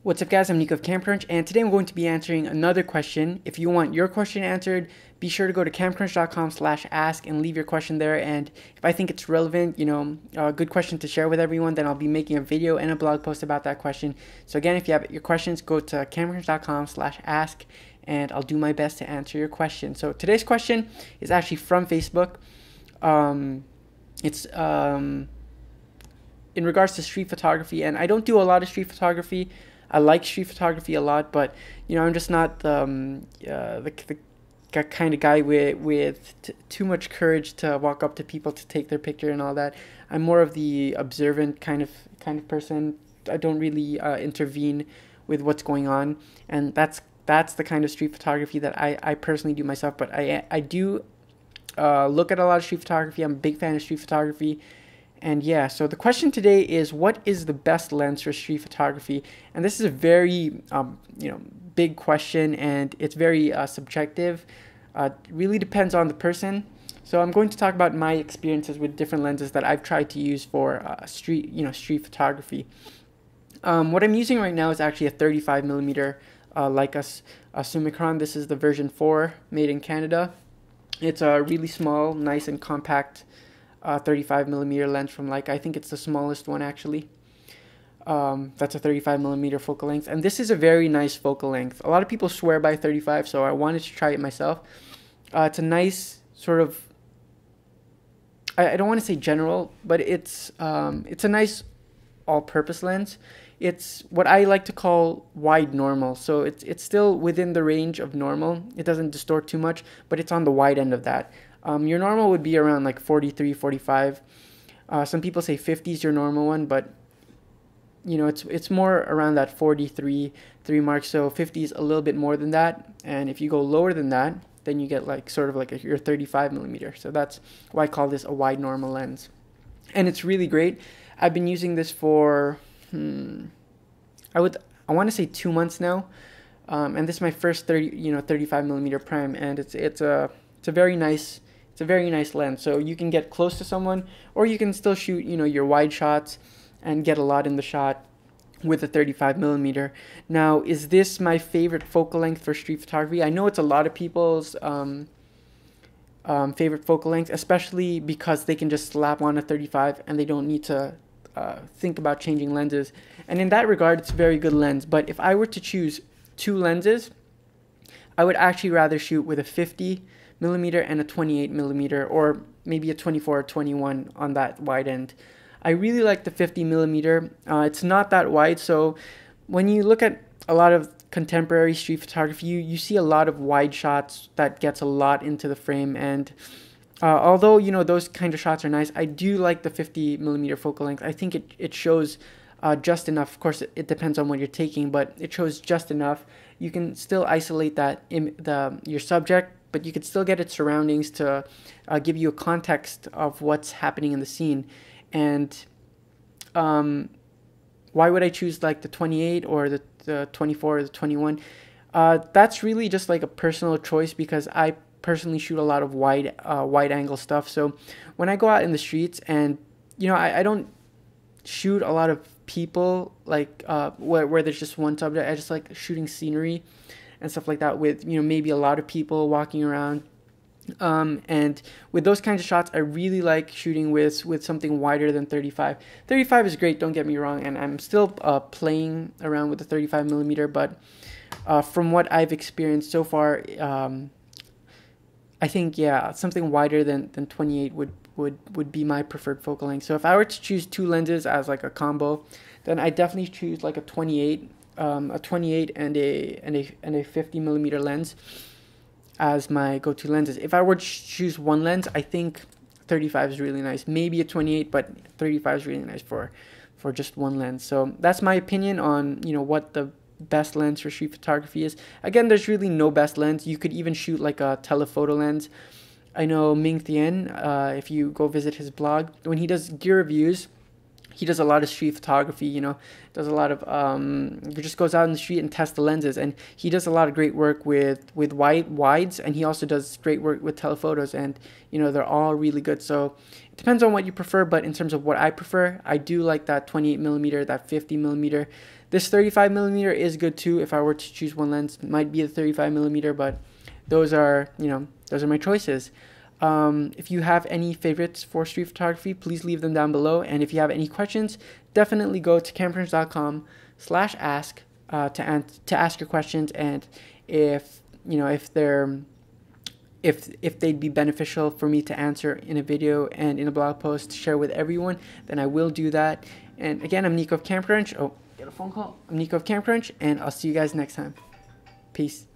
What's up guys, I'm Nico of CamCrunch, and today I'm going to be answering another question. If you want your question answered, be sure to go to camcrunch.com/ask and leave your question there, and if I think it's relevant, a good question to share with everyone, then I'll be making a video and a blog post about that question. So again, if you have your questions, go to camcrunch.com/ask and I'll do my best to answer your question. So today's question is actually from Facebook. It's in regards to street photography, and I don't do a lot of street photography. I like street photography a lot, but I'm just not the kind of guy with too much courage to walk up to people to take their picture and all that. I'm more of the observant kind of person. I don't really intervene with what's going on, and that's the kind of street photography that I personally do myself. But I do look at a lot of street photography. I'm a big fan of street photography. And yeah, so the question today is, what is the best lens for street photography? And this is a very, big question, and it's very subjective. Really depends on the person. So I'm going to talk about my experiences with different lenses that I've tried to use for street photography. What I'm using right now is actually a 35 millimeter Leica Summicron. This is the version 4, made in Canada. It's a really small, nice and compact 35 millimeter lens from Leica. I think it's the smallest one actually. That's a 35 millimeter focal length, and this is a very nice focal length. A lot of people swear by 35, so I wanted to try it myself. It's a nice sort of, I don't want to say general, but it's a nice all-purpose lens. It's what I like to call wide normal, so it's still within the range of normal. It doesn't distort too much, but it's on the wide end of that. Your normal would be around like 43, 45. Some people say 50 is your normal one, but it's more around that 43 mark. So 50 is a little bit more than that, and if you go lower than that, then you get like sort of like your 35 millimeter. So that's why I call this a wide normal lens, and it's really great. I've been using this for I want to say 2 months now, and this is my first 35 millimeter prime, and it's a very nice. It's a very nice lens, so you can get close to someone, or you can still shoot, your wide shots and get a lot in the shot with a 35 millimeter. Now, is this my favorite focal length for street photography? I know it's a lot of people's favorite focal length, especially because they can just slap on a 35 and they don't need to think about changing lenses. And in that regard, it's a very good lens. But if I were to choose two lenses, I would actually rather shoot with a 50 millimeter and a 28 millimeter, or maybe a 24 or 21 on that wide end. I really like the 50 millimeter. It's not that wide, so when you look at a lot of contemporary street photography, you see a lot of wide shots that gets a lot into the frame, and although those kind of shots are nice, I do like the 50 millimeter focal length. I think it shows just enough. Of course, it depends on what you're taking, but it shows just enough. You can still isolate that your subject, but you could still get its surroundings to give you a context of what's happening in the scene. And why would I choose like the 28 or the 24 or the 21? That's really just like a personal choice, because I personally shoot a lot of wide angle stuff. So when I go out in the streets, and I don't shoot a lot of people like where there's just one subject. I just like shooting scenery and stuff like that with maybe a lot of people walking around, and with those kinds of shots, I really like shooting with something wider than 35. 35 is great, don't get me wrong, and I'm still playing around with the 35 millimeter, but from what I've experienced so far, I think something wider than 28 would be my preferred focal length. So if I were to choose two lenses as like a combo, then I definitely choose like a 28 and a 50 millimeter lens as my go-to lenses. If I were to choose one lens, I think 35 is really nice. Maybe a 28, but 35 is really nice for just one lens. So that's my opinion on what the best lens for street photography is. Again, there's really no best lens. You could even shoot like a telephoto lens. I know Ming Thien, if you go visit his blog, when he does gear reviews, he does a lot of street photography, does a lot of, he just goes out in the street and tests the lenses, and he does a lot of great work with wides, and he also does great work with telephotos, and, they're all really good. So it depends on what you prefer, but in terms of what I prefer, I do like that 28 millimeter, that 50 millimeter. This 35mm is good too. If I were to choose one lens, it might be the 35mm, but those are, you know, those are my choices. If you have any favorites for street photography, please leave them down below. And if you have any questions, definitely go to camcrunch.com/ask to ask your questions. And if you know if they'd be beneficial for me to answer in a video and in a blog post to share with everyone, then I will do that. And again, I'm Nico of CamCrunch. Oh, get a phone call. I'm Nico of CamCrunch, and I'll see you guys next time. Peace.